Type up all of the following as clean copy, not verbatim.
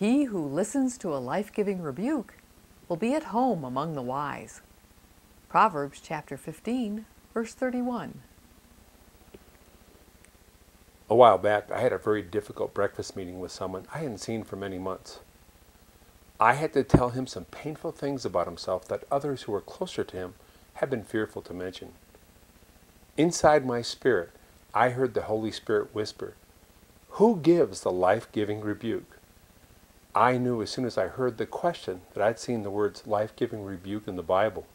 He who listens to a life-giving rebuke will be at home among the wise. Proverbs chapter 15, verse 31. A while back, I had a very difficult breakfast meeting with someone I hadn't seen for many months. I had to tell him some painful things about himself that others who were closer to him had been fearful to mention. Inside my spirit, I heard the Holy Spirit whisper, "Who gives the life-giving rebuke?" I knew as soon as I heard the question that I'd seen the words life-giving rebuke in the Bible.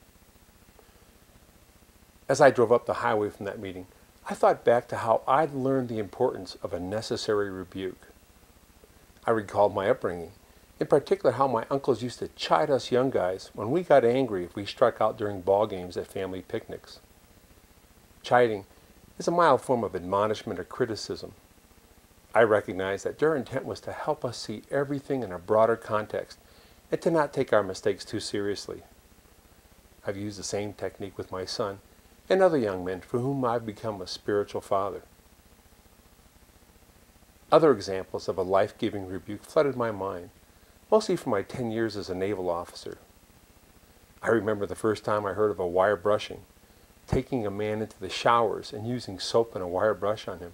As I drove up the highway from that meeting, I thought back to how I'd learned the importance of a necessary rebuke. I recalled my upbringing, in particular how my uncles used to chide us young guys when we got angry if we struck out during ball games at family picnics. Chiding is a mild form of admonishment or criticism. I recognized that their intent was to help us see everything in a broader context and to not take our mistakes too seriously. I've used the same technique with my son and other young men for whom I've become a spiritual father. Other examples of a life-giving rebuke flooded my mind, mostly from my 10 years as a naval officer. I remember the first time I heard of a wire brushing, taking a man into the showers and using soap and a wire brush on him.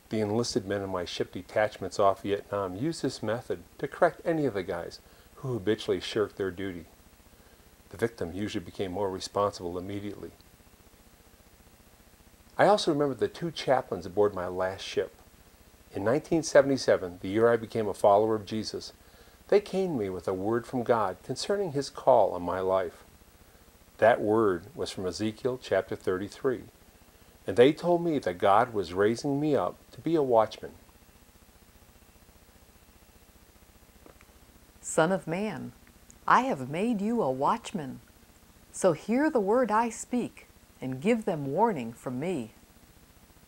The enlisted men in my ship detachments off Vietnam used this method to correct any of the guys who habitually shirked their duty. The victim usually became more responsible immediately. I also remember the 2 chaplains aboard my last ship. In 1977, the year I became a follower of Jesus, they came to me with a word from God concerning His call on my life. That word was from Ezekiel chapter 33. And they told me that God was raising me up to be a watchman. Son of man, I have made you a watchman. So hear the word I speak, and give them warning from me.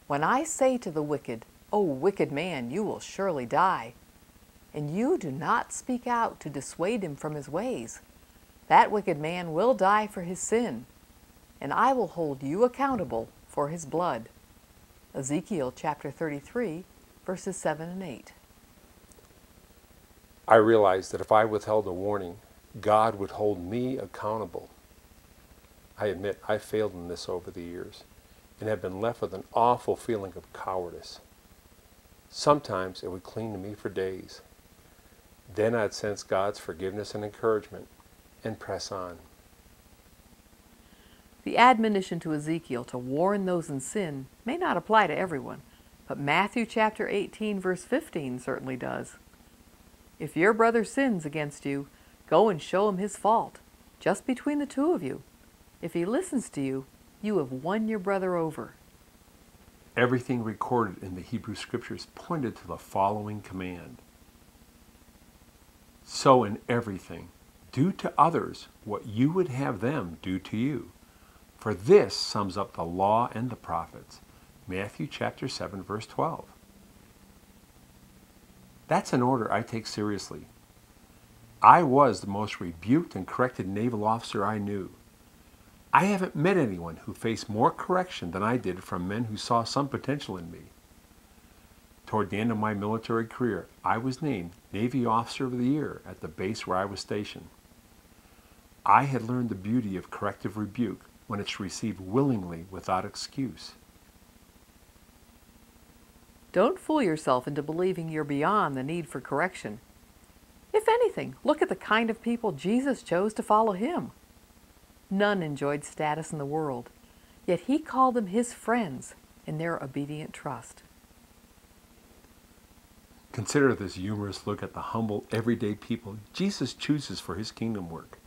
When I say to the wicked, O wicked man, you will surely die, and you do not speak out to dissuade him from his ways, that wicked man will die for his sin, and I will hold you accountable for his blood. Ezekiel chapter 33, verses 7 and 8. I realized that if I withheld a warning, God would hold me accountable. I admit I failed in this over the years and have been left with an awful feeling of cowardice. Sometimes it would cling to me for days. Then I'd sense God's forgiveness and encouragement and press on. The admonition to Ezekiel to warn those in sin may not apply to everyone, but Matthew chapter 18 verse 15 certainly does. If your brother sins against you, go and show him his fault, just between the two of you. If he listens to you, you have won your brother over. Everything recorded in the Hebrew Scriptures pointed to the following command. So in everything, do to others what you would have them do to you. For this sums up the law and the prophets. Matthew chapter 7, verse 12. That's an order I take seriously. I was the most rebuked and corrected naval officer I knew. I haven't met anyone who faced more correction than I did from men who saw some potential in me. Toward the end of my military career, I was named Navy Officer of the Year at the base where I was stationed. I had learned the beauty of corrective rebuke when it's received willingly without excuse. Don't fool yourself into believing you're beyond the need for correction. If anything, look at the kind of people Jesus chose to follow Him. None enjoyed status in the world, yet He called them His friends in their obedient trust. Consider this humorous look at the humble, everyday people Jesus chooses for His kingdom work.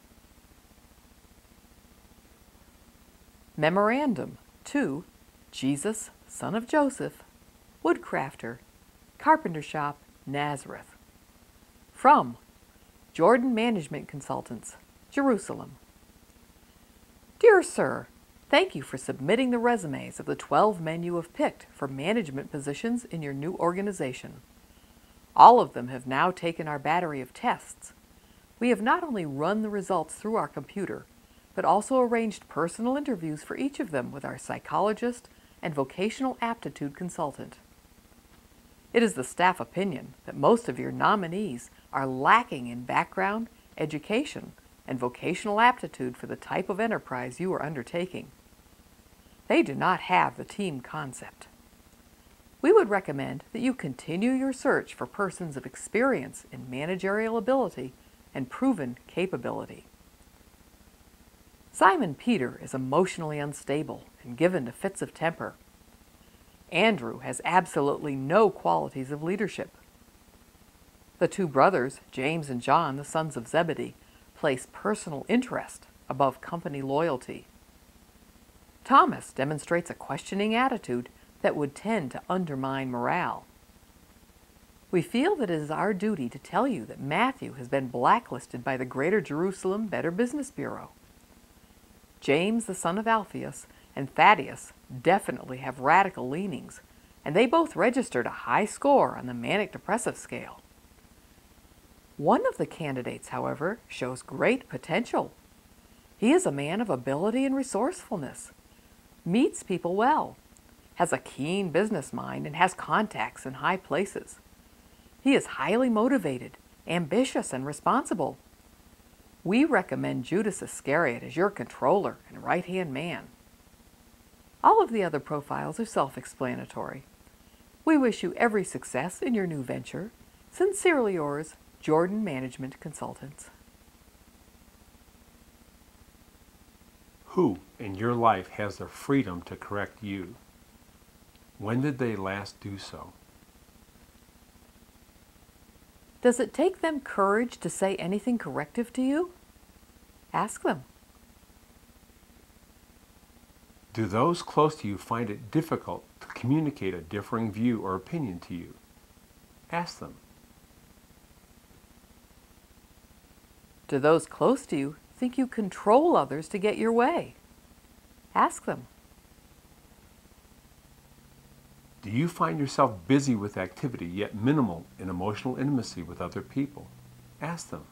Memorandum to Jesus, son of Joseph, woodcrafter, carpenter shop, Nazareth. From Jordan Management Consultants, Jerusalem. Dear Sir, thank you for submitting the resumes of the 12 men you have picked for management positions in your new organization. All of them have now taken our battery of tests. We have not only run the results through our computer, but also arranged personal interviews for each of them with our psychologist and vocational aptitude consultant. It is the staff opinion that most of your nominees are lacking in background, education, and vocational aptitude for the type of enterprise you are undertaking. They do not have the team concept. We would recommend that you continue your search for persons of experience in managerial ability and proven capability. Simon Peter is emotionally unstable and given to fits of temper. Andrew has absolutely no qualities of leadership. The two brothers, James and John, the sons of Zebedee, place personal interest above company loyalty. Thomas demonstrates a questioning attitude that would tend to undermine morale. We feel that it is our duty to tell you that Matthew has been blacklisted by the Greater Jerusalem Better Business Bureau. James, the son of Alphaeus, and Thaddeus definitely have radical leanings, and they both registered a high score on the manic-depressive scale. One of the candidates, however, shows great potential. He is a man of ability and resourcefulness, meets people well, has a keen business mind, and has contacts in high places. He is highly motivated, ambitious, and responsible. We recommend Judas Iscariot as your controller and right-hand man. All of the other profiles are self-explanatory. We wish you every success in your new venture. Sincerely yours, Jordan Management Consultants. Who in your life has the freedom to correct you? When did they last do so? Does it take them courage to say anything corrective to you? Ask them. Do those close to you find it difficult to communicate a differing view or opinion to you? Ask them. Do those close to you think you control others to get your way? Ask them. Do you find yourself busy with activity yet minimal in emotional intimacy with other people? Ask them.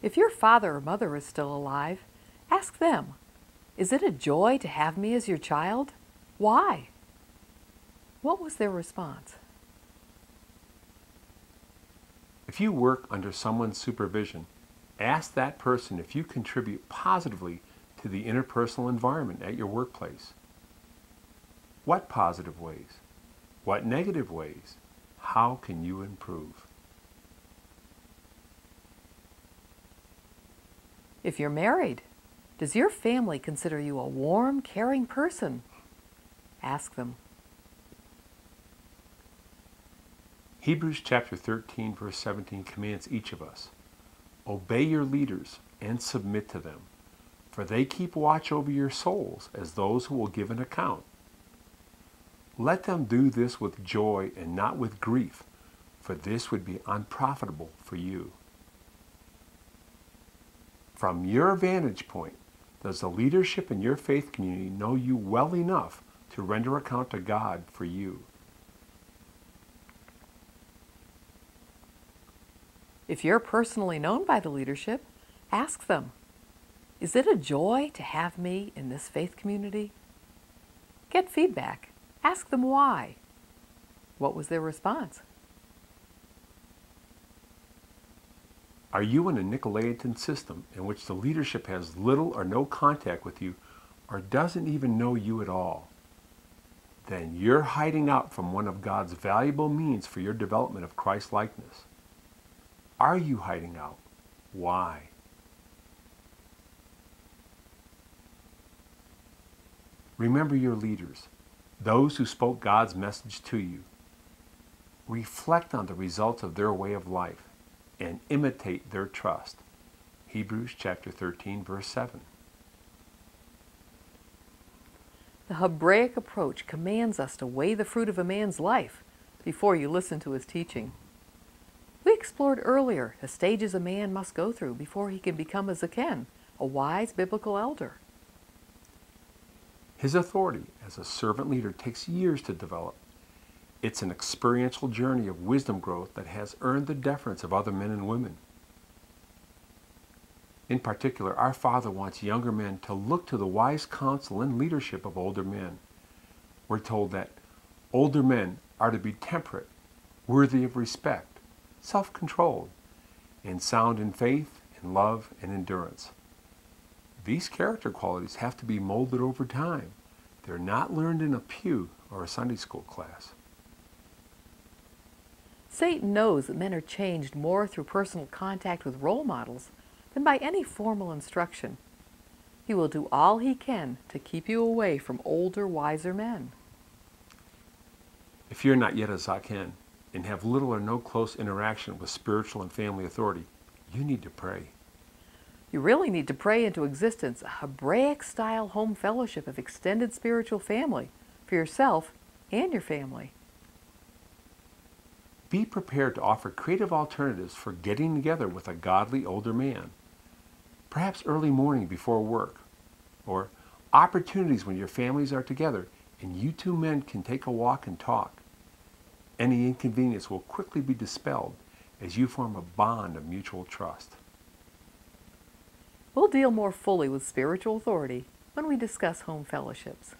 If your father or mother is still alive, ask them, is it a joy to have me as your child? Why? What was their response? If you work under someone's supervision, ask that person if you contribute positively to the interpersonal environment at your workplace. What positive ways? What negative ways? How can you improve? If you're married, does your family consider you a warm, caring person? Ask them. Hebrews chapter 13, verse 17 commands each of us, obey your leaders and submit to them, for they keep watch over your souls as those who will give an account. Let them do this with joy and not with grief, for this would be unprofitable for you. From your vantage point, does the leadership in your faith community know you well enough to render account to God for you? If you're personally known by the leadership, ask them, is it a joy to have me in this faith community? Get feedback. Ask them why. What was their response? Are you in a Nicolaitan system in which the leadership has little or no contact with you or doesn't even know you at all? Then you're hiding out from one of God's valuable means for your development of Christ-likeness. Are you hiding out? Why? Remember your leaders, those who spoke God's message to you. Reflect on the results of their way of life and imitate their trust. Hebrews chapter 13, verse 7. The Hebraic approach commands us to weigh the fruit of a man's life before you listen to his teaching. We explored earlier the stages a man must go through before he can become a zaken, a wise biblical elder. His authority as a servant leader takes years to develop. It's an experiential journey of wisdom growth that has earned the deference of other men and women. In particular, our Father wants younger men to look to the wise counsel and leadership of older men. We're told that older men are to be temperate, worthy of respect, self-controlled, and sound in faith, in love, and endurance. These character qualities have to be molded over time. They're not learned in a pew or a Sunday school class. Satan knows that men are changed more through personal contact with role models than by any formal instruction. He will do all he can to keep you away from older, wiser men. If you're not yet a Zaken and have little or no close interaction with spiritual and family authority, you need to pray. You really need to pray into existence a Hebraic-style home fellowship of extended spiritual family for yourself and your family. Be prepared to offer creative alternatives for getting together with a godly older man. Perhaps early morning before work, or opportunities when your families are together and you two men can take a walk and talk. Any inconvenience will quickly be dispelled as you form a bond of mutual trust. We'll deal more fully with spiritual authority when we discuss home fellowships.